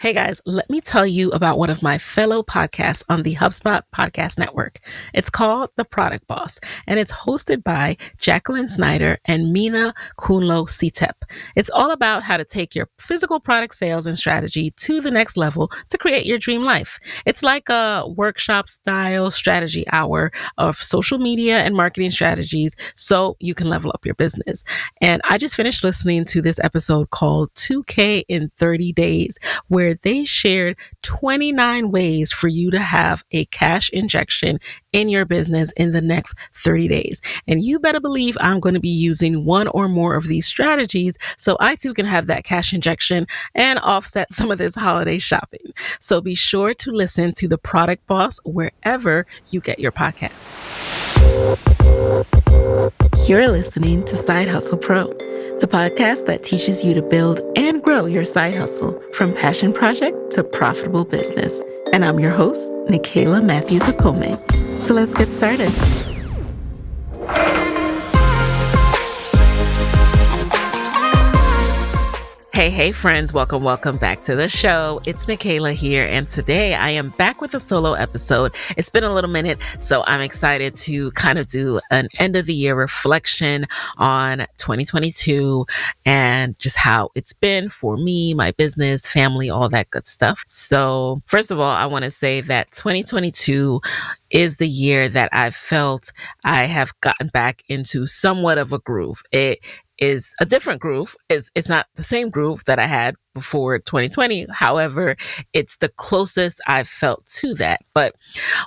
Hey guys, let me tell you about one of my fellow podcasts on the HubSpot Podcast Network. It's called The Product Boss, and it's hosted by Jacqueline Snyder and Mina Kunlo Sitep. It's all about how to take your physical product sales and strategy to the next level to create your dream life. It's like a workshop style strategy hour of social media and marketing strategies so you can level up your business. And I just finished listening to this episode called 2K in 30 Days, where they shared 29 ways for you to have a cash injection in your business in the next 30 days. And you better believe I'm going to be using one or more of these strategies so I too can have that cash injection and offset some of this holiday shopping. So be sure to listen to The Product Boss wherever you get your podcasts. You're listening to Side Hustle Pro, the podcast that teaches you to build and grow your side hustle from passion project to profitable business. And I'm your host, Nicaila Matthews Okome. So let's get started. Hey friends, welcome back to the show. It's Nicaila here, and today I am back with a solo episode. It's been a little minute, so I'm excited to kind of do an end of the year reflection on 2022 and just how it's been for me, my business, family, all that good stuff. So first of all, I want to say that 2022 is the year that I've felt I have gotten back into somewhat of a groove. It is a different groove. It's not the same groove that I had before 2020. However, it's the closest I've felt to that. But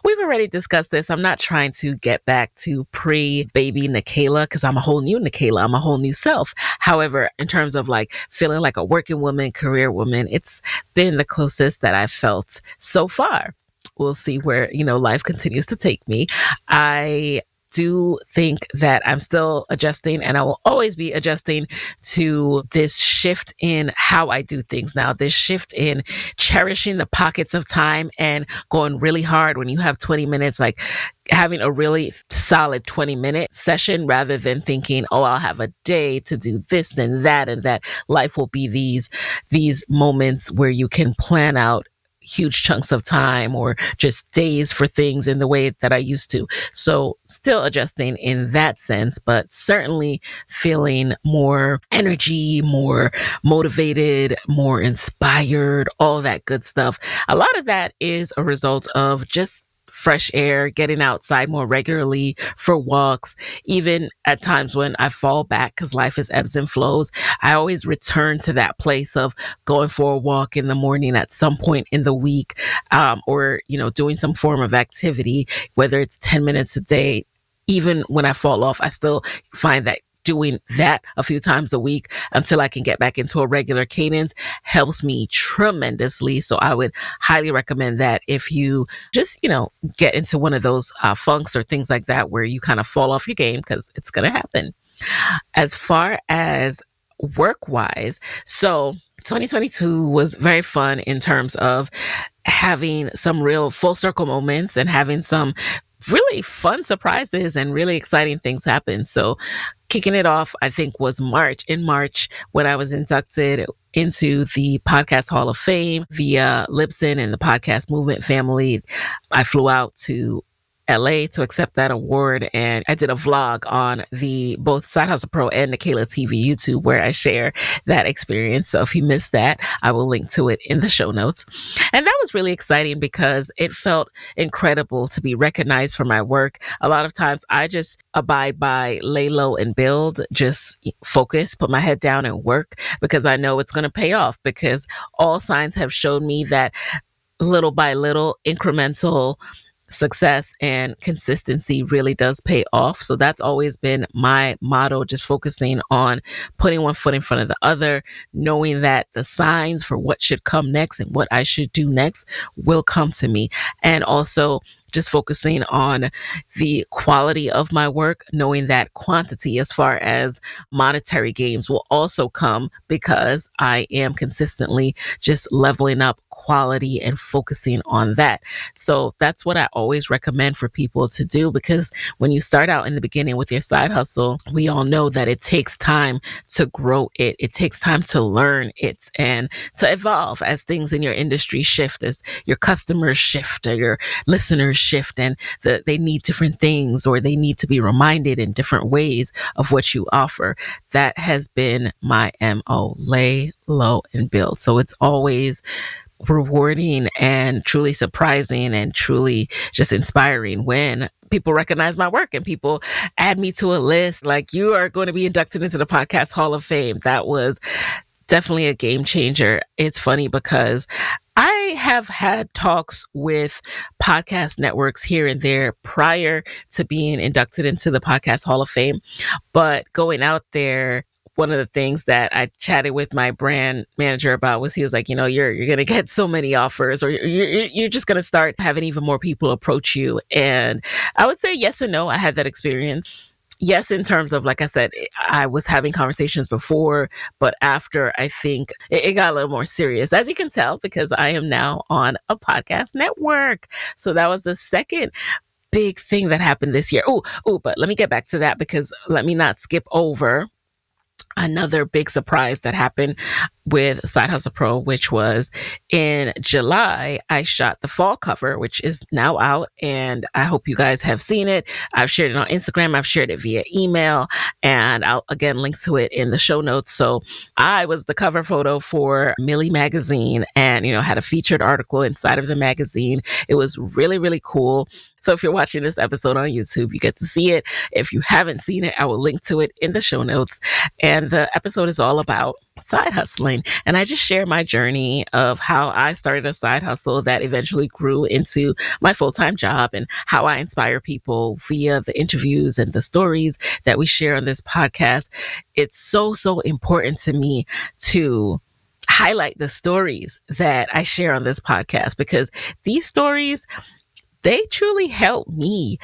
we've already discussed this. I'm not trying to get back to pre-baby Nicaila because I'm a whole new Nicaila. I'm a whole new self. However, in terms of like feeling like a working woman, career woman, it's been the closest that I've felt so far. We'll see where, life continues to take me. I do think that I'm still adjusting, and I will always be adjusting to this shift in how I do things now, this shift in cherishing the pockets of time and going really hard when you have 20 minutes, like having a really solid 20-minute session rather than thinking, oh, I'll have a day to do this and that life will be these moments where you can plan out huge chunks of time or just days for things in the way that I used to. So still adjusting in that sense, but certainly feeling more energy, more motivated, more inspired, all that good stuff. A lot of that is a result of just fresh air, getting outside more regularly for walks, even at times when I fall back because life is ebbs and flows. I always return to that place of going for a walk in the morning at some point in the week, or, doing some form of activity, whether it's 10 minutes a day. Even when I fall off, I still find that doing that a few times a week until I can get back into a regular cadence helps me tremendously. So I would highly recommend that if you just, get into one of those funks or things like that where you kind of fall off your game, because it's going to happen. As far as work-wise, so 2022 was very fun in terms of having some real full circle moments and having some really fun surprises and really exciting things happen. So kicking it off, I think, was March. In March, when I was inducted into the Podcast Hall of Fame via Libsyn and the Podcast Movement family, I flew out to LA to accept that award, and I did a vlog on the both Side Hustle Pro and Nicaila TV YouTube where I share that experience. So if you missed that, I will link to it in the show notes. And that was really exciting because it felt incredible to be recognized for my work. A lot of times I just abide by lay low and build, just focus, put my head down and work because I know it's going to pay off, because all signs have shown me that little by little, incremental success and consistency really does pay off. So that's always been my motto, just focusing on putting one foot in front of the other, knowing that the signs for what should come next and what I should do next will come to me. And also just focusing on the quality of my work, knowing that quantity as far as monetary gains will also come because I am consistently just leveling up quality and focusing on that. So that's what I always recommend for people to do, because when you start out in the beginning with your side hustle, we all know that it takes time to grow it. It takes time to learn it and to evolve as things in your industry shift, as your customers shift or your listeners shift, and they need different things, or they need to be reminded in different ways of what you offer. That has been my MO: lay low and build. So it's always rewarding and truly surprising and truly just inspiring when people recognize my work and people add me to a list like, you are going to be inducted into the Podcast Hall of Fame. That was definitely a game changer. It's funny because I have had talks with podcast networks here and there prior to being inducted into the Podcast Hall of Fame, but going out there, one of the things that I chatted with my brand manager about was, he was like, you're going to get so many offers, or you're just going to start having even more people approach you. And I would say yes and no. I had that experience. Yes, in terms of, like I said, I was having conversations before, but after, I think it got a little more serious, as you can tell, because I am now on a podcast network. So that was the second big thing that happened this year. But let me get back to that, because let me not skip over another big surprise that happened with Side Hustle Pro, which was in July. I shot the fall cover, which is now out, and I hope you guys have seen it. I've shared it on Instagram. I've shared it via email, and I'll again link to it in the show notes. So I was the cover photo for Millie Magazine, and had a featured article inside of the magazine. It was really, really cool. So if you're watching this episode on YouTube, you get to see it. If you haven't seen it, I will link to it in the show notes. And the episode is all about side hustling. And I just share my journey of how I started a side hustle that eventually grew into my full-time job, and how I inspire people via the interviews and the stories that we share on this podcast. It's so, so important to me to highlight the stories that I share on this podcast, because these stories, they truly help me.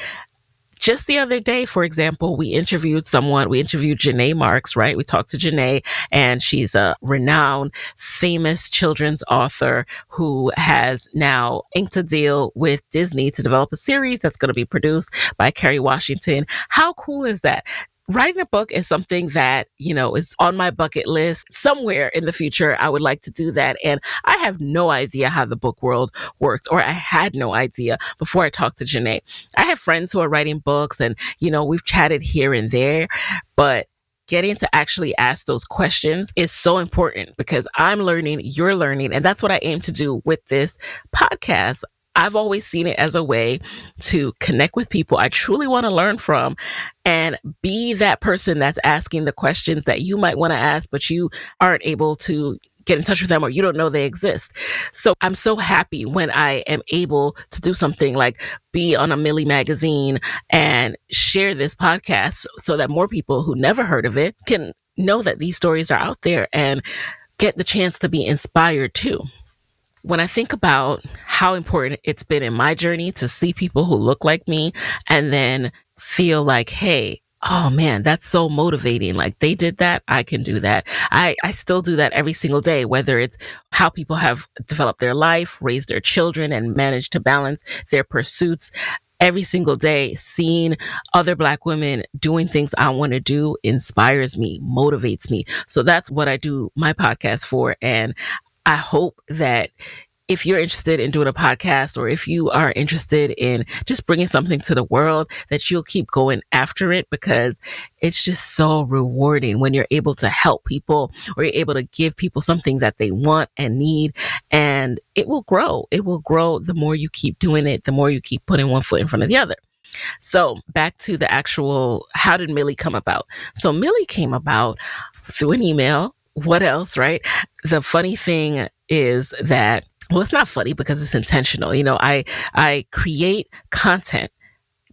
Just the other day, for example, we interviewed Janae Marks, right? We talked to Janae, and she's a renowned, famous children's author who has now inked a deal with Disney to develop a series that's going to be produced by Kerry Washington. How cool is that? Writing a book is something that, is on my bucket list. Somewhere in the future, I would like to do that. And I have no idea how the book world works, or I had no idea before I talked to Janae. I have friends who are writing books, and, we've chatted here and there, but getting to actually ask those questions is so important, because I'm learning, you're learning, and that's what I aim to do with this podcast. I've always seen it as a way to connect with people I truly want to learn from, and be that person that's asking the questions that you might want to ask, but you aren't able to get in touch with them, or you don't know they exist. So I'm so happy when I am able to do something like be on a Millie Magazine and share this podcast, so that more people who never heard of it can know that these stories are out there and get the chance to be inspired too. When I think about how important it's been in my journey to see people who look like me and then feel like, hey, oh man, that's so motivating. Like, they did that, I can do that. I still do that every single day, whether it's how people have developed their life, raised their children, and managed to balance their pursuits. Every single day, seeing other Black women doing things I want to do inspires me, motivates me. So that's what I do my podcast for. And I hope that if you're interested in doing a podcast, or if you are interested in just bringing something to the world, that you'll keep going after it, because it's just so rewarding when you're able to help people, or you're able to give people something that they want and need, and it will grow. It will grow the more you keep doing it, the more you keep putting one foot in front of the other. So back to the actual, how did Millie come about? So Millie came about through an email. What else, right? The funny thing is that, well, it's not funny because it's intentional. I create content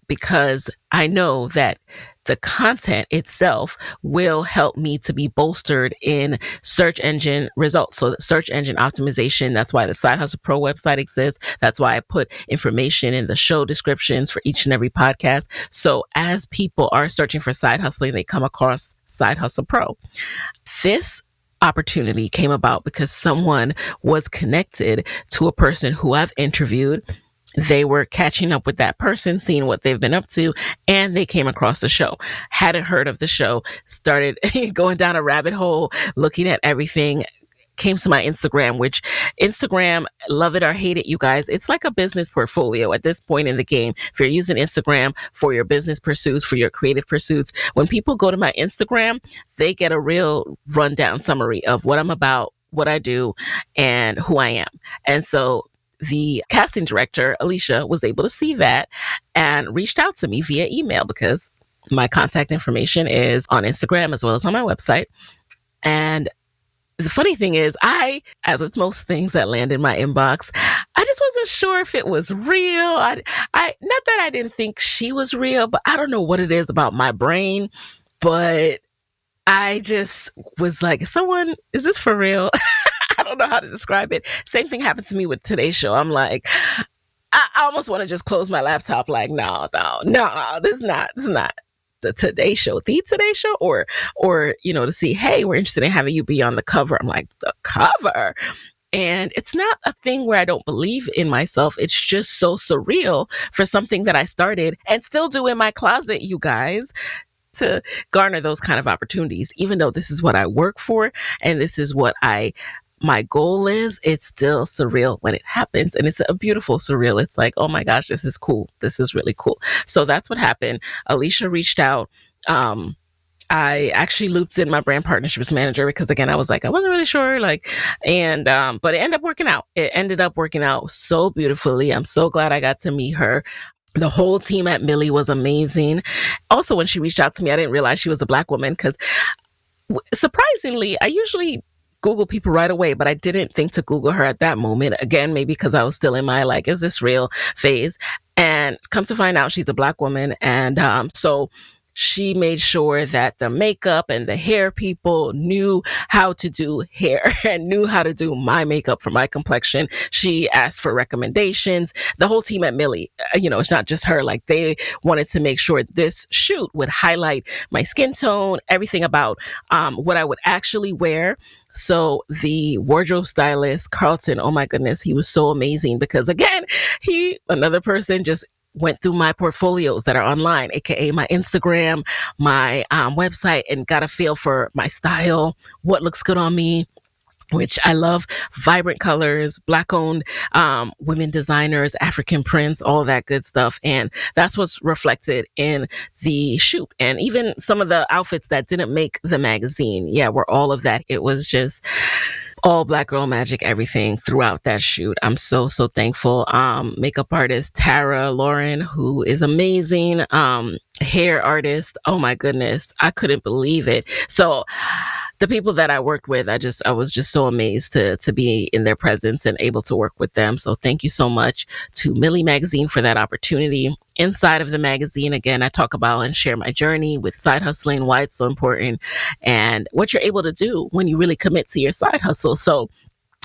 because I know that the content itself will help me to be bolstered in search engine results. So search engine optimization, that's why the Side Hustle Pro website exists. That's why I put information in the show descriptions for each and every podcast. So as people are searching for side hustling, they come across Side Hustle Pro. This opportunity came about because someone was connected to a person who I've interviewed. They were catching up with that person, seeing what they've been up to, and they came across the show. Hadn't heard of the show, started going down a rabbit hole, looking at everything, came to my Instagram, which Instagram, love it or hate it, you guys, it's like a business portfolio at this point in the game. If you're using Instagram for your business pursuits, for your creative pursuits, when people go to my Instagram, they get a real rundown summary of what I'm about, what I do, and who I am. And so the casting director, Alicia, was able to see that and reached out to me via email because my contact information is on Instagram as well as on my website. And the funny thing is, as with most things that land in my inbox, I just wasn't sure if it was real. I not that I didn't think she was real, but I don't know what it is about my brain. But I just was like, is this for real? I don't know how to describe it. Same thing happened to me with Today's Show. I'm like, I almost want to just close my laptop. Like, no, this is not the Today Show, or to see, hey, we're interested in having you be on the cover. I'm like, the cover? And it's not a thing where I don't believe in myself. It's just so surreal for something that I started and still do in my closet, you guys, to garner those kind of opportunities. Even though this is what I work for and this is what my goal is, it's still surreal when it happens. And it's a beautiful surreal. It's like, oh my gosh, this is cool. This is really cool. So that's what happened. Alicia reached out. I actually looped in my brand partnerships manager because, again, I was like, I wasn't really sure, but it ended up working out. It ended up working out so beautifully. I'm so glad I got to meet her. The whole team at Millie was amazing. Also, when she reached out to me, I didn't realize she was a Black woman because, surprisingly, I usually Google people right away, but I didn't think to Google her at that moment. Again, maybe because I was still in my, is this real phase? And come to find out, she's a Black woman. And so she made sure that the makeup and the hair people knew how to do hair and knew how to do my makeup for my complexion. She asked for recommendations. The whole team at Millie, it's not just her. They wanted to make sure this shoot would highlight my skin tone, everything about what I would actually wear. So the wardrobe stylist, Carlton, oh my goodness, he was so amazing because, again, another person just went through my portfolios that are online, aka my Instagram, my website, and got a feel for my style, what looks good on me, which I love. Vibrant colors, Black-owned women designers, African prints, all that good stuff. And that's what's reflected in the shoot. And even some of the outfits that didn't make the magazine, were all of that. It was just all Black girl magic, everything throughout that shoot. I'm so, so thankful. Makeup artist Tara Lauren, who is amazing. Hair artist. Oh my goodness. I couldn't believe it. So the people that I worked with, I was just so amazed to be in their presence and able to work with them. So thank you so much to Millie Magazine for that opportunity. Inside of the magazine, again, I talk about and share my journey with side hustling, why it's so important, and what you're able to do when you really commit to your side hustle. So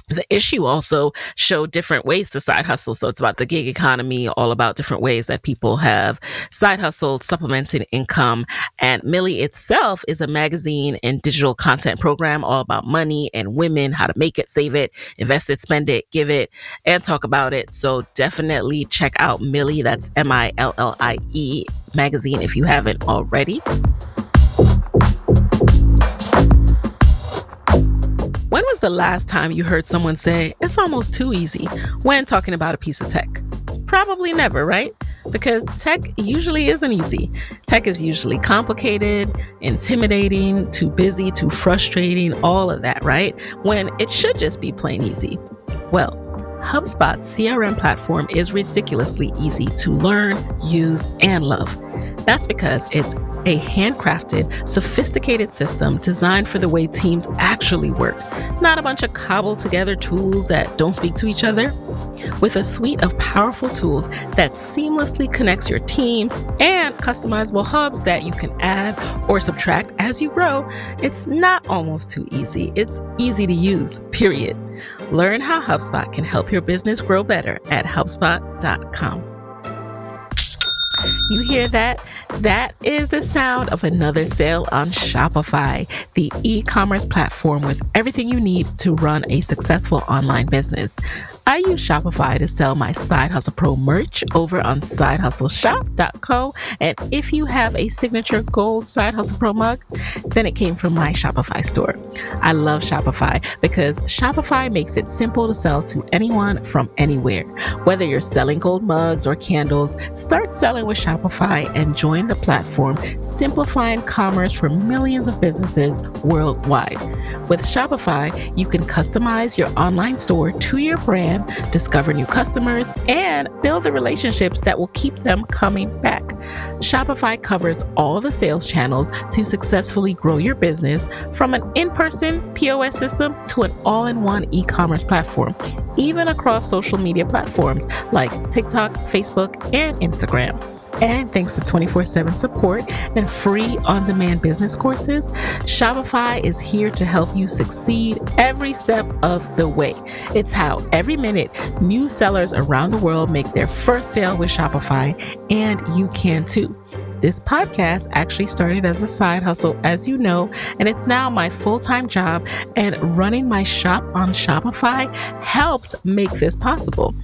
the issue also showed different ways to side hustle. So it's about the gig economy, all about different ways that people have side hustled, supplementing income. And Millie itself is a magazine and digital content program all about money and women, how to make it, save it, invest it, spend it, give it, and talk about it. So definitely check out Millie. That's MILLIE magazine if you haven't already. When was the last time you heard someone say, it's almost too easy when talking about a piece of tech? Probably never, right? Because tech usually isn't easy. Tech is usually complicated, intimidating, too busy, too frustrating, all of that, right? When it should just be plain easy. Well, HubSpot's CRM platform is ridiculously easy to learn, use, and love. That's because it's a handcrafted, sophisticated system designed for the way teams actually work, not a bunch of cobbled together tools that don't speak to each other. With a suite of powerful tools that seamlessly connects your teams and customizable hubs that you can add or subtract as you grow, it's not almost too easy. It's easy to use, period. Learn how HubSpot can help your business grow better at HubSpot.com. You hear that? That is the sound of another sale on Shopify, the e-commerce platform with everything you need to run a successful online business. I use Shopify to sell my Side Hustle Pro merch over on sidehustleshop.co. And if you have a signature gold Side Hustle Pro mug, then it came from my Shopify store. I love Shopify because Shopify makes it simple to sell to anyone from anywhere. Whether you're selling gold mugs or candles, start selling with Shopify and join the platform, simplifying commerce for millions of businesses worldwide. With Shopify, you can customize your online store to your brand, discover new customers, and build the relationships that will keep them coming back. Shopify covers all the sales channels to successfully grow your business, from an in-person POS system to an all-in-one e-commerce platform, even across social media platforms like TikTok, Facebook, and Instagram. And thanks to 24/7 support and free on-demand business courses, Shopify is here to help you succeed every step of the way. It's how every minute new sellers around the world make their first sale with Shopify, and you can too. This podcast actually started as a side hustle, as you know, and it's now my full-time job, and running my shop on Shopify helps make this possible.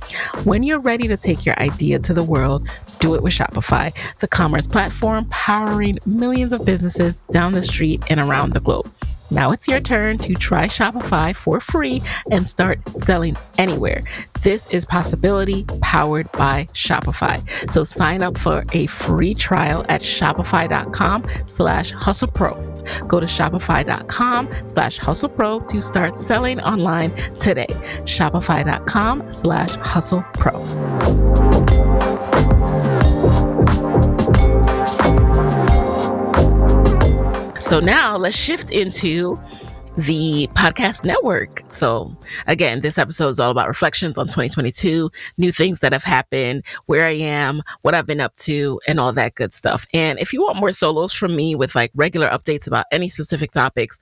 When you're ready to take your idea to the world, do it with Shopify, the commerce platform powering millions of businesses down the street and around the globe. Now it's your turn to try Shopify for free and start selling anywhere. This is possibility powered by Shopify. So sign up for a free trial at shopify.com/hustlepro. Go to shopify.com/hustlepro to start selling online today. Shopify.com/hustlepro. So now let's shift into the podcast network. So again, this episode is all about reflections on 2022, new things that have happened, where I am, what I've been up to, and all that good stuff. And if you want more solos from me with like regular updates about any specific topics,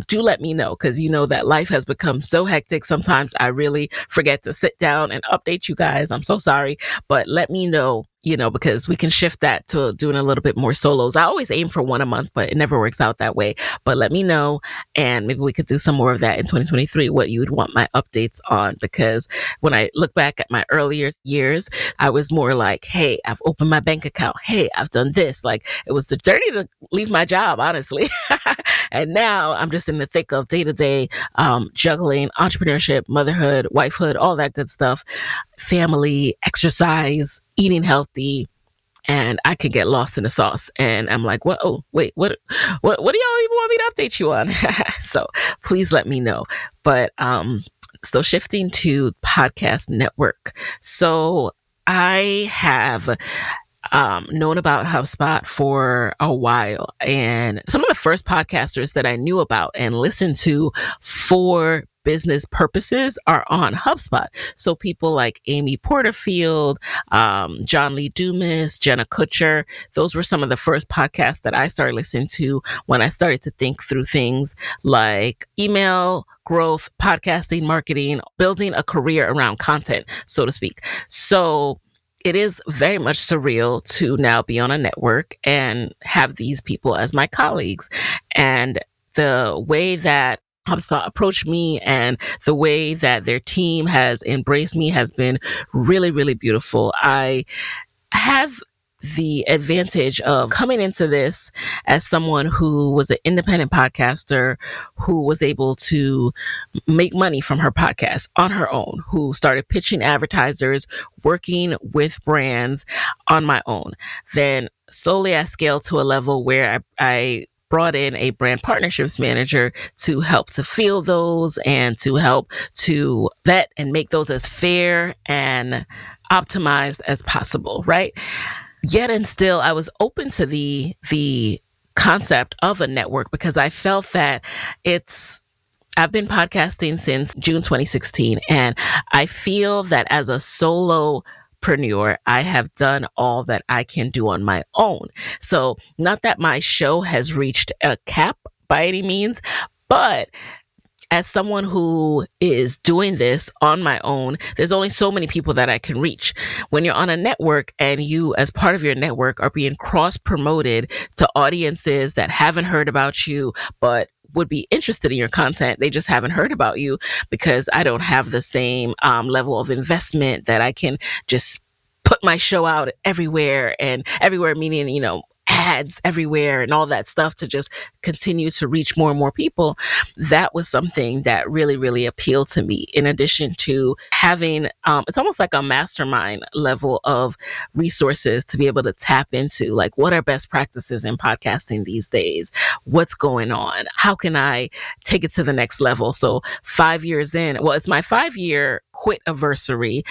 do let me know, because you know that life has become so hectic. Sometimes I really forget to sit down and update you guys. I'm so sorry, but let me know, because we can shift that to doing a little bit more solos. I always aim for one a month, but it never works out that way. But let me know, and maybe we could do some more of that in 2023, what you would want my updates on. Because when I look back at my earlier years, I was more like, hey, I've opened my bank account. Hey, I've done this. Like, it was the journey to leave my job, honestly. And now I'm just in the thick of day-to-day juggling entrepreneurship, motherhood, wifehood, all that good stuff, family, exercise, eating healthy, and I could get lost in the sauce. And I'm like, what? Oh, wait, what do y'all even want me to update you on? So please let me know. But still shifting to podcast network. So I have known about HubSpot for a while, and some of the first podcasters that I knew about and listened to for business purposes are on HubSpot. So people like Amy Porterfield, John Lee Dumas, Jenna Kutcher, those were some of the first podcasts that I started listening to when I started to think through things like email growth, podcasting, marketing, building a career around content, so to speak. So it is very much surreal to now be on a network and have these people as my colleagues. And the way that HubSpot approached me and the way that their team has embraced me has been really, really beautiful. I have the advantage of coming into this as someone who was an independent podcaster, who was able to make money from her podcast on her own, who started pitching advertisers, working with brands on my own. Then slowly I scaled to a level where I brought in a brand partnerships manager to help to field those and to help to vet and make those as fair and optimized as possible, right? Yet and still, I was open to the concept of a network because I felt that I've been podcasting since June 2016, and I feel that as a solopreneur, I have done all that I can do on my own. So not that my show has reached a cap by any means, but as someone who is doing this on my own, there's only so many people that I can reach. When you're on a network and you, as part of your network, are being cross promoted to audiences that haven't heard about you, but would be interested in your content, they just haven't heard about you because I don't have the same level of investment that I can just put my show out everywhere, and everywhere meaning, ads everywhere and all that stuff to just continue to reach more and more people. That was something that really, really appealed to me. In addition to having, it's almost like a mastermind level of resources to be able to tap into, like, what are best practices in podcasting these days? What's going on? How can I take it to the next level? So 5 years in, well, it's my 5-year quit anniversary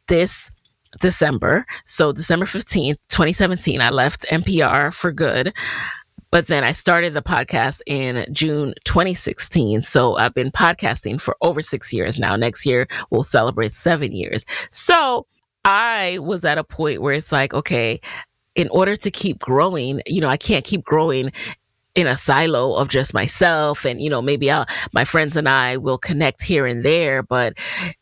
this December. So December 15th, 2017, I left NPR for good. But then I started the podcast in June 2016. So I've been podcasting for over 6 years now. Next year, we'll celebrate 7 years. So I was at a point where it's like, okay, in order to keep growing, I can't keep growing in a silo of just myself. And, maybe my friends and I will connect here and there, but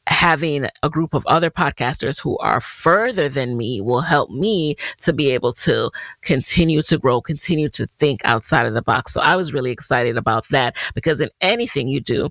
having a group of other podcasters who are further than me will help me to be able to continue to grow, continue to think outside of the box. So I was really excited about that, because in anything you do,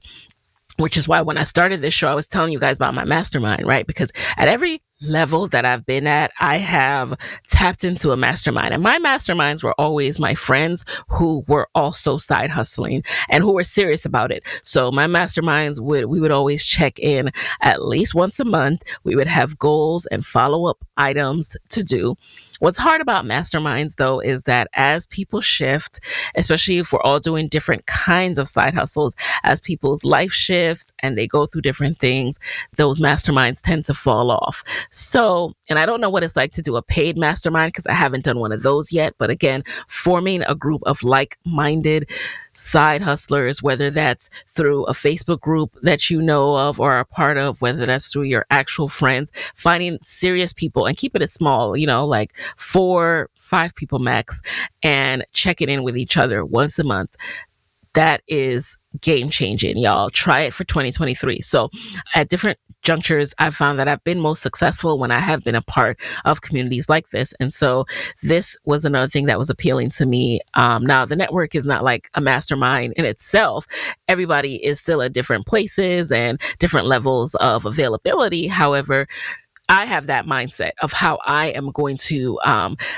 which is why when I started this show, I was telling you guys about my mastermind, right? Because at every level that I've been at, I have tapped into a mastermind. And my masterminds were always my friends who were also side hustling and who were serious about it. So my masterminds we would always check in at least once a month. We would have goals and follow-up items to do. What's hard about masterminds, though, is that as people shift, especially if we're all doing different kinds of side hustles, as people's life shifts and they go through different things, those masterminds tend to fall off. So, and I don't know what it's like to do a paid mastermind because I haven't done one of those yet. But again, forming a group of like-minded side hustlers, whether that's through a Facebook group that you know of or are a part of, whether that's through your actual friends, finding serious people and keeping it small, like 4-5 people max, and checking in with each other once a month. That is game changing, y'all. Try it for 2023. So at different junctures, I've found that I've been most successful when I have been a part of communities like this. And so this was another thing that was appealing to me. Now, the network is not like a mastermind in itself. Everybody is still at different places and different levels of availability. However, I have that mindset of how I am going to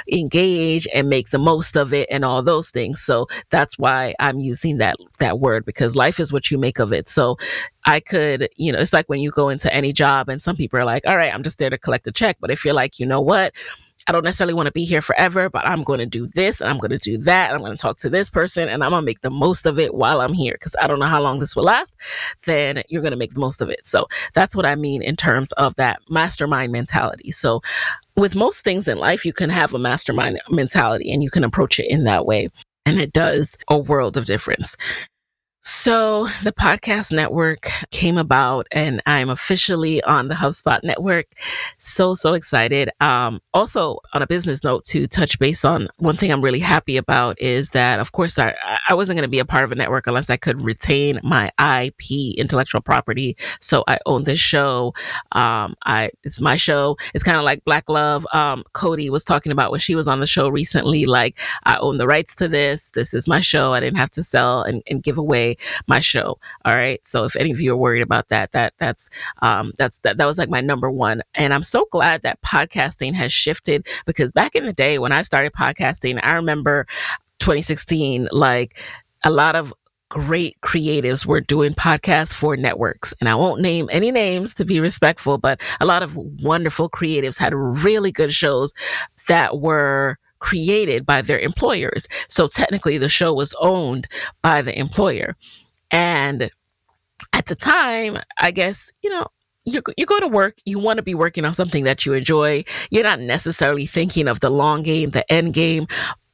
engage and make the most of it and all those things. So that's why I'm using that word, because life is what you make of it. So I could, it's like when you go into any job and some people are like, all right, I'm just there to collect a check. But if you're like, you know what? I don't necessarily want to be here forever, but I'm going to do this and I'm going to do that. And I'm going to talk to this person and I'm going to make the most of it while I'm here, because I don't know how long this will last. Then you're going to make the most of it. So that's what I mean in terms of that mastermind mentality. So with most things in life, you can have a mastermind mentality and you can approach it in that way. And it does a world of difference. So the podcast network came about and I'm officially on the HubSpot network. So excited. Also on a business note, to touch base on one thing I'm really happy about is that, of course, I wasn't going to be a part of a network unless I could retain my IP, intellectual property. So I own this show. It's my show. It's kind of like Black Love. Cody was talking about when she was on the show recently, like, I own the rights to this. This is my show. I didn't have to sell and give away my show. All right. So if any of you are worried about that was like my number one. And I'm so glad that podcasting has shifted, because back in the day when I started podcasting, I remember 2016, like, a lot of great creatives were doing podcasts for networks. And I won't name any names to be respectful, but a lot of wonderful creatives had really good shows that were created by their employers. So technically the show was owned by the employer. And at the time, I guess, you go to work, you want to be working on something that you enjoy. You're not necessarily thinking of the long game, the end game.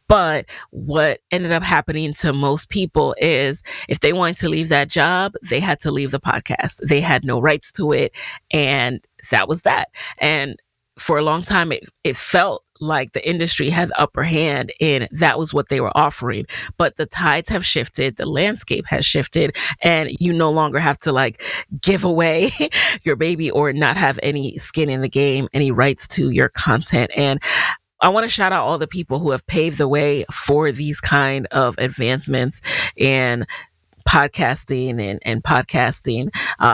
But what ended up happening to most people is if they wanted to leave that job, they had to leave the podcast. They had no rights to it. And that was that. And for a long time, it felt like the industry had the upper hand and that was what they were offering. But the tides have shifted, the landscape has shifted, and you no longer have to like give away your baby or not have any skin in the game, any rights to your content. And I want to shout out all the people who have paved the way for these kind of advancements in podcasting and podcasting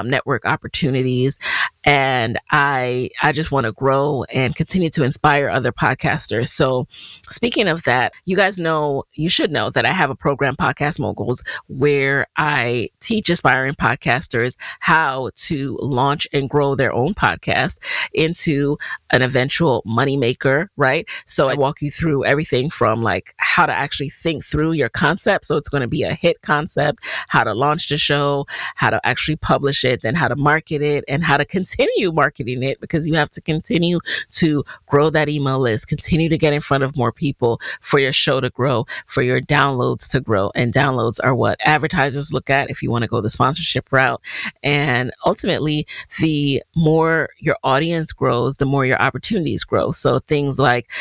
network opportunities. And I just want to grow and continue to inspire other podcasters. So speaking of that, you guys know, you should know that I have a program, Podcast Moguls, where I teach aspiring podcasters how to launch and grow their own podcast into an eventual moneymaker, right? So I walk you through everything from like how to actually think through your concept. So it's going to be a hit concept, how to launch the show, how to actually publish it, then how to market it, and how to continue marketing it, because you have to continue to grow that email list, continue to get in front of more people for your show to grow, for your downloads to grow. And downloads are what advertisers look at if you want to go the sponsorship route. And ultimately, the more your audience grows, the more your opportunities grow. So things like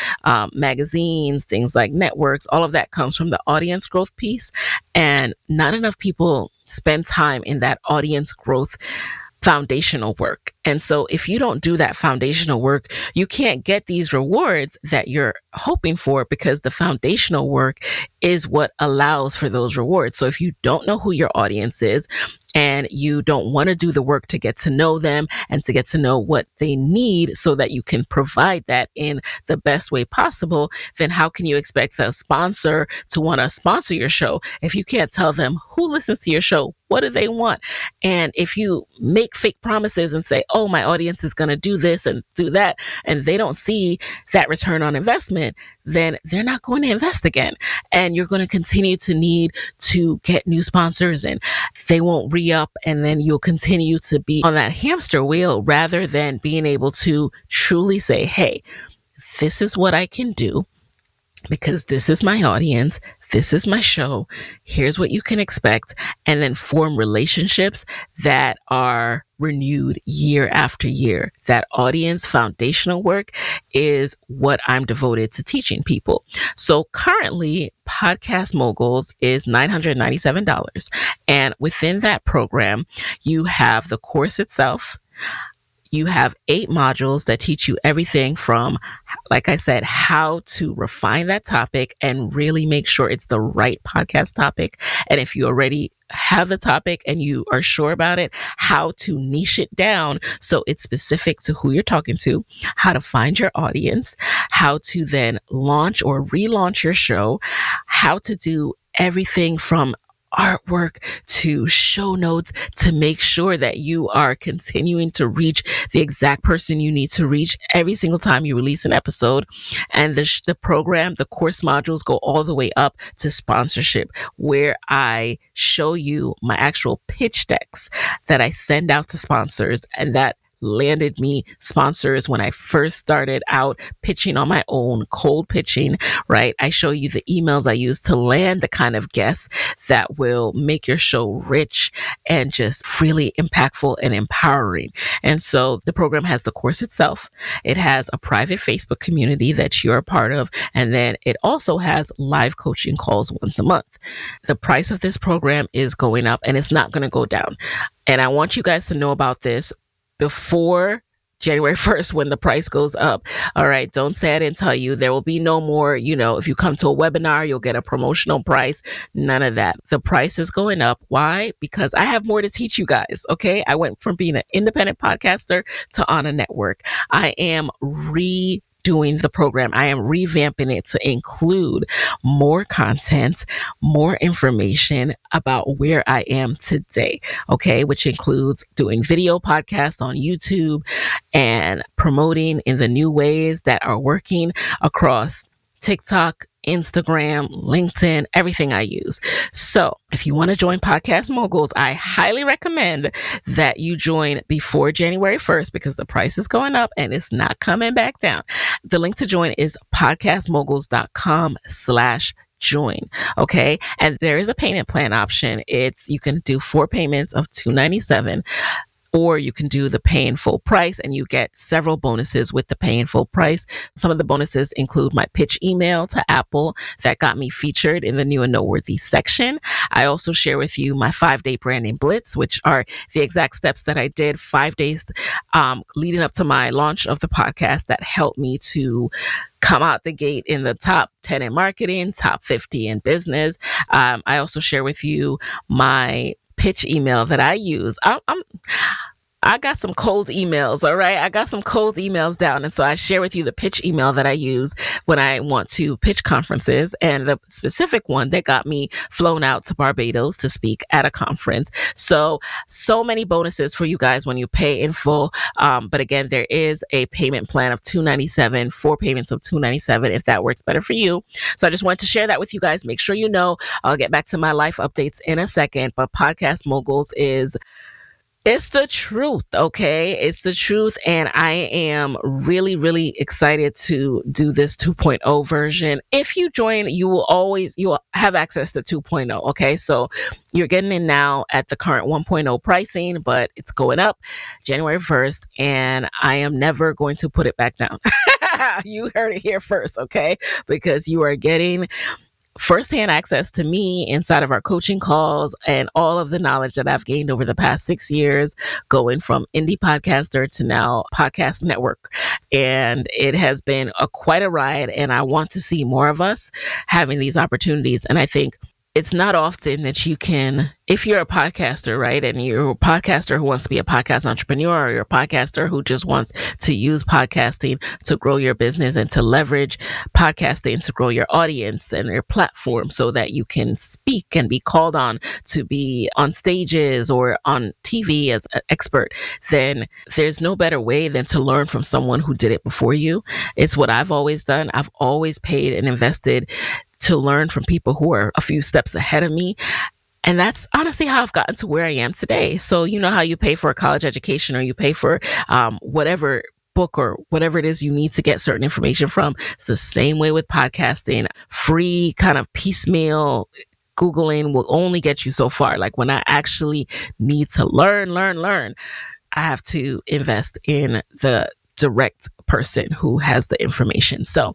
magazines, things like networks, all of that comes from the audience growth piece. And not enough people spend time in that audience growth foundational work. And so if you don't do that foundational work, you can't get these rewards that you're hoping for, because the foundational work is what allows for those rewards. So if you don't know who your audience is, and you don't want to do the work to get to know them and to get to know what they need so that you can provide that in the best way possible, then how can you expect a sponsor to want to sponsor your show if you can't tell them who listens to your show? What do they want? And if you make fake promises and say, oh, my audience is going to do this and do that, and they don't see that return on investment, then they're not going to invest again. And you're going to continue to need to get new sponsors, and they won't re-up, and then you'll continue to be on that hamster wheel rather than being able to truly say, hey, this is what I can do because this is my audience, this is my show, here's what you can expect, and then form relationships that are renewed year after year. That audience foundational work is what I'm devoted to teaching people. So currently, Podcast Moguls is $997. And within that program, you have the course itself. You have 8 modules that teach you everything from, like I said, how to refine that topic and really make sure it's the right podcast topic. And if you already have the topic and you are sure about it, how to niche it down so it's specific to who you're talking to, how to find your audience, how to then launch or relaunch your show, how to do everything from artwork to show notes to make sure that you are continuing to reach the exact person you need to reach every single time you release an episode. And the program, the course modules go all the way up to sponsorship, where I show you my actual pitch decks that I send out to sponsors, and that landed me sponsors when I first started out pitching on my own, cold pitching, right? I show you the emails I use to land the kind of guests that will make your show rich and just really impactful and empowering. And so the program has the course itself. It has a private Facebook community that you're a part of. And then it also has live coaching calls once a month. The price of this program is going up, and it's not going to go down. And I want you guys to know about this before January 1st when the price goes up. All right. Don't say I didn't tell you. There will be no more, if you come to a webinar, you'll get a promotional price. None of that. The price is going up. Why? Because I have more to teach you guys. Okay. I went from being an independent podcaster to on a network. I am redoing the program. I am revamping it to include more content, more information about where I am today. Okay. Which includes doing video podcasts on YouTube and promoting in the new ways that are working across TikTok, Instagram, LinkedIn, everything I use. So if you want to join Podcast Moguls, I highly recommend that you join before January 1st because the price is going up and it's not coming back down. The link to join is podcastmoguls.com/join. Okay. And there is a payment plan option. You can do 4 payments of $297. or you can do the pay in full price and you get several bonuses with the pay in full price. Some of the bonuses include my pitch email to Apple that got me featured in the new and noteworthy section. I also share with you my 5-day branding blitz, which are the exact steps that I did 5 days leading up to my launch of the podcast that helped me to come out the gate in the top 10 in marketing, top 50 in business. I also share with you my pitch email that I use. I got some cold emails, all right? I got some cold emails down. And so I share with you the pitch email that I use when I want to pitch conferences, and the specific one that got me flown out to Barbados to speak at a conference. So many bonuses for you guys when you pay in full. But again, there is a payment plan of $297, 4 payments of $297 if that works better for you. So I just wanted to share that with you guys. Make sure you know. I'll get back to my life updates in a second, but Podcast Moguls it's the truth, okay? It's the truth, and I am really, really excited to do this 2.0 version. If you join, you'll have access to 2.0, okay? So you're getting in now at the current 1.0 pricing, but it's going up January 1st, and I am never going to put it back down. You heard it here first, okay? Because you are getting firsthand access to me inside of our coaching calls and all of the knowledge that I've gained over the past 6 years, going from indie podcaster to now podcast network. And it has been quite a ride, and I want to see more of us having these opportunities. And I think it's not often that you can, if you're a podcaster, right, and you're a podcaster who wants to be a podcast entrepreneur, or you're a podcaster who just wants to use podcasting to grow your business and to leverage podcasting to grow your audience and your platform so that you can speak and be called on to be on stages or on TV as an expert, then there's no better way than to learn from someone who did it before you. It's what I've always done. I've always paid and invested to learn from people who are a few steps ahead of me. And that's honestly how I've gotten to where I am today. So you know how you pay for a college education, or you pay for whatever book or whatever it is you need to get certain information from. It's the same way with podcasting. Free kind of piecemeal Googling will only get you so far. Like when I actually need to learn, I have to invest in the direct person who has the information. So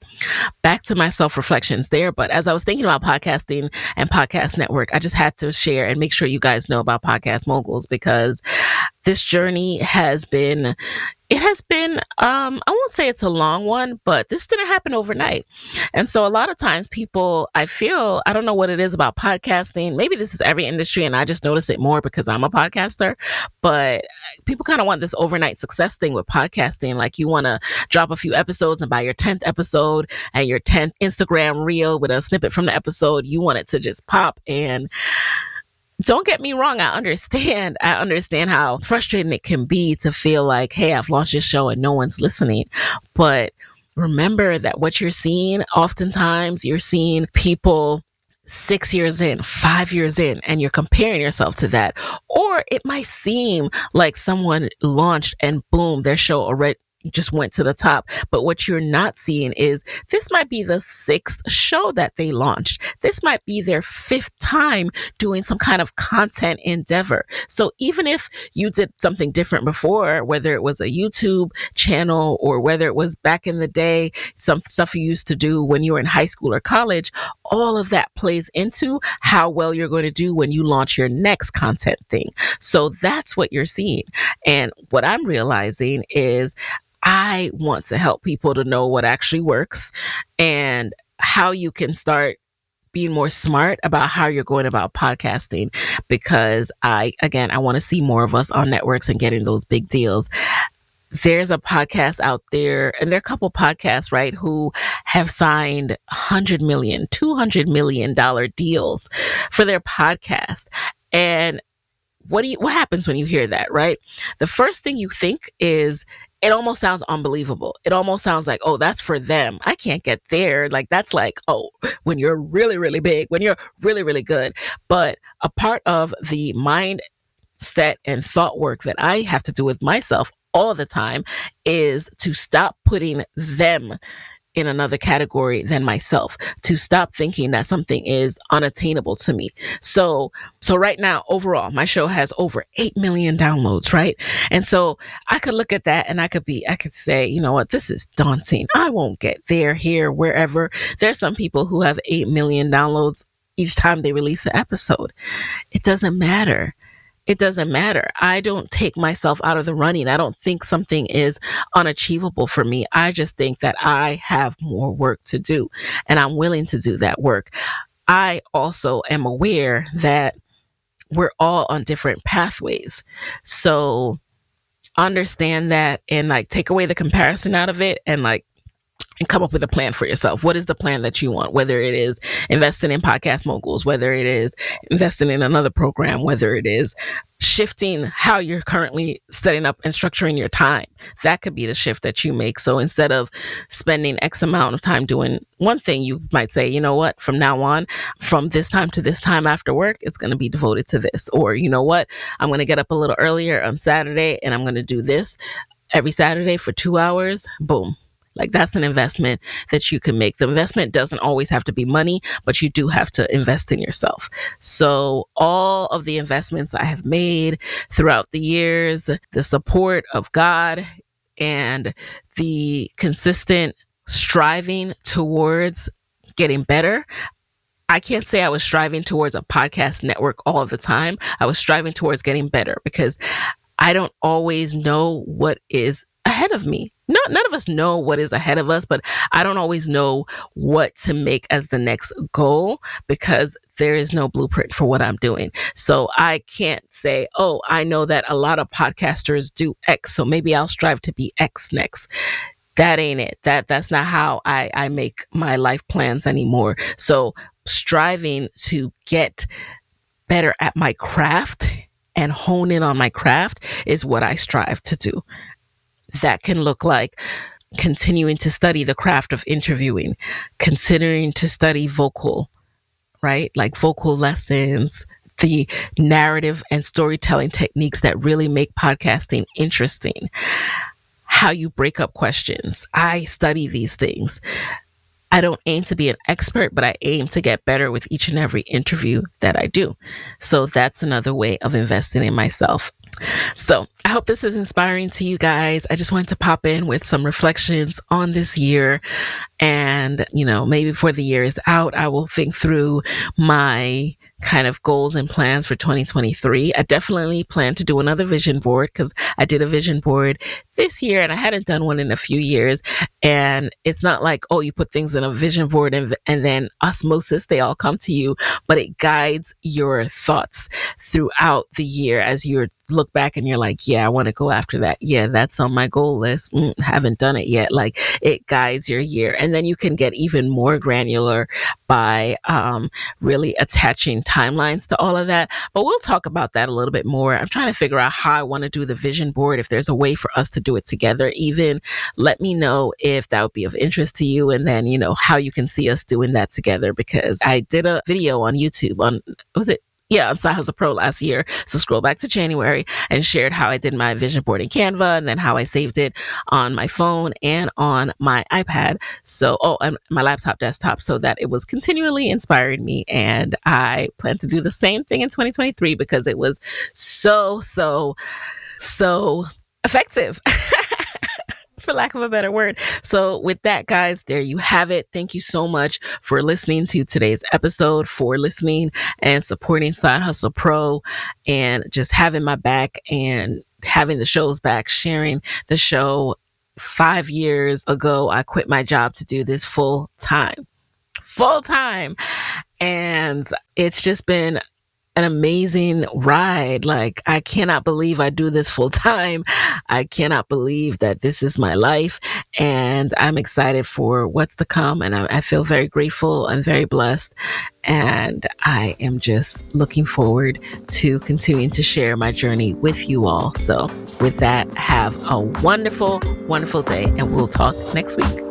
back to my self-reflections there. But as I was thinking about podcasting and podcast network, I just had to share and make sure you guys know about Podcast Moguls, because this journey has been, I won't say it's a long one, but this didn't happen overnight. And so a lot of times people, I don't know what it is about podcasting. Maybe this is every industry and I just notice it more because I'm a podcaster, but people kind of want this overnight success thing with podcasting. Like you want to drop a few episodes, and by your 10th episode and your 10th Instagram reel with a snippet from the episode, you want it to just pop. And don't get me wrong, I understand how frustrating it can be to feel like, hey, I've launched this show and no one's listening. But remember that what you're seeing, oftentimes you're seeing people 6 years in, 5 years in, and you're comparing yourself to that. Or it might seem like someone launched and boom, their show already just went to the top. But what you're not seeing is this might be the 6th show that they launched. This might be their 5th time doing some kind of content endeavor. So even if you did something different before, whether it was a YouTube channel or whether it was back in the day, some stuff you used to do when you were in high school or college, all of that plays into how well you're going to do when you launch your next content thing. So that's what you're seeing. And what I'm realizing is I want to help people to know what actually works and how you can start being more smart about how you're going about podcasting, because I want to see more of us on networks and getting those big deals. There's a podcast out there, and there are a couple podcasts, right, who have signed $100 million, $200 million deals for their podcast. And what happens when you hear that, right? The first thing you think is, it almost sounds unbelievable. It almost sounds like, oh, that's for them. I can't get there. Like, that's like, oh, when you're really, really big, when you're really, really good. But a part of the mindset and thought work that I have to do with myself all the time is to stop putting them in another category than myself, to stop thinking that something is unattainable to me. So right now, overall, my show has over 8 million downloads, right? And so I could look at that and I could say, you know what, this is daunting. I won't get there, here, wherever. There's some people who have 8 million downloads each time they release an episode. It doesn't matter. It doesn't matter. I don't take myself out of the running. I don't think something is unachievable for me. I just think that I have more work to do, and I'm willing to do that work. I also am aware that we're all on different pathways. So understand that, and like take away the comparison out of it, and come up with a plan for yourself. What is the plan that you want? Whether it is investing in Podcast Moguls, whether it is investing in another program, whether it is shifting how you're currently setting up and structuring your time. That could be the shift that you make. So instead of spending X amount of time doing one thing, you might say, you know what, from now on, from this time to this time after work, it's going to be devoted to this. Or, you know what, I'm going to get up a little earlier on Saturday and I'm going to do this every Saturday for 2 hours. Boom. Like, that's an investment that you can make. The investment doesn't always have to be money, but you do have to invest in yourself. So all of the investments I have made throughout the years, the support of God and the consistent striving towards getting better. I can't say I was striving towards a podcast network all the time. I was striving towards getting better because I don't always know what is ahead of me. None of us know what is ahead of us, but I don't always know what to make as the next goal because there is no blueprint for what I'm doing. So I can't say, oh, I know that a lot of podcasters do X, so maybe I'll strive to be X next. That ain't it. That's not how I make my life plans anymore. So striving to get better at my craft and hone in on my craft is what I strive to do. That can look like continuing to study the craft of interviewing, considering to study vocal, right? Like vocal lessons, the narrative and storytelling techniques that really make podcasting interesting, how you break up questions. I study these things. I don't aim to be an expert, but I aim to get better with each and every interview that I do. So that's another way of investing in myself. So I hope this is inspiring to you guys. I just wanted to pop in with some reflections on this year. And, maybe before the year is out, I will think through my kind of goals and plans for 2023. I definitely plan to do another vision board because I did a vision board this year and I hadn't done one in a few years. And it's not like, oh, you put things in a vision board and then osmosis, they all come to you, but it guides your thoughts throughout the year as you look back and you're like, yeah, I want to go after that. Yeah, that's on my goal list. Haven't done it yet. Like, it guides your year. And then you can get even more granular by really attaching timelines to all of that. But we'll talk about that a little bit more. I'm trying to figure out how I want to do the vision board. If there's a way for us to do it together, even let me know if that would be of interest to you. And then, how you can see us doing that together, because I did a video on YouTube on Side Hustle Pro last year. So scroll back to January and shared how I did my vision board in Canva and then how I saved it on my phone and on my iPad. And my laptop desktop, so that it was continually inspiring me. And I plan to do the same thing in 2023 because it was so effective. For lack of a better word. So with that, guys, there you have it. Thank you so much for listening to today's episode, for listening and supporting Side Hustle Pro, and just having my back and having the show's back, sharing the show. 5 years ago, I quit my job to do this full time. And it's just been an amazing ride. Like, I cannot believe I do this full time. I cannot believe that this is my life, and I'm excited for what's to come. And I feel very grateful and very blessed. And I am just looking forward to continuing to share my journey with you all. So with that, have a wonderful, wonderful day, and we'll talk next week.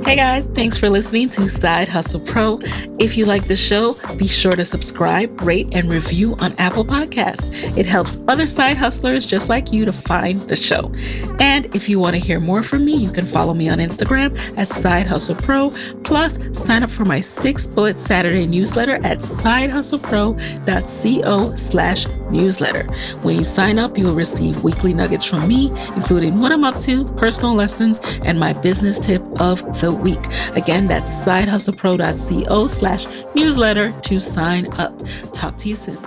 Hey guys, thanks for listening to Side Hustle Pro. If you like the show, be sure to subscribe, rate, and review on Apple Podcasts. It helps other side hustlers just like you to find the show. And if you want to hear more from me, you can follow me on Instagram at Side Hustle Pro. Plus, sign up for my 6-bullet Saturday newsletter at sidehustlepro.co/newsletter. When you sign up, you will receive weekly nuggets from me, including what I'm up to, personal lessons, and my business tip of the week. Again, that's sidehustlepro.co/newsletter to sign up. Talk to you soon.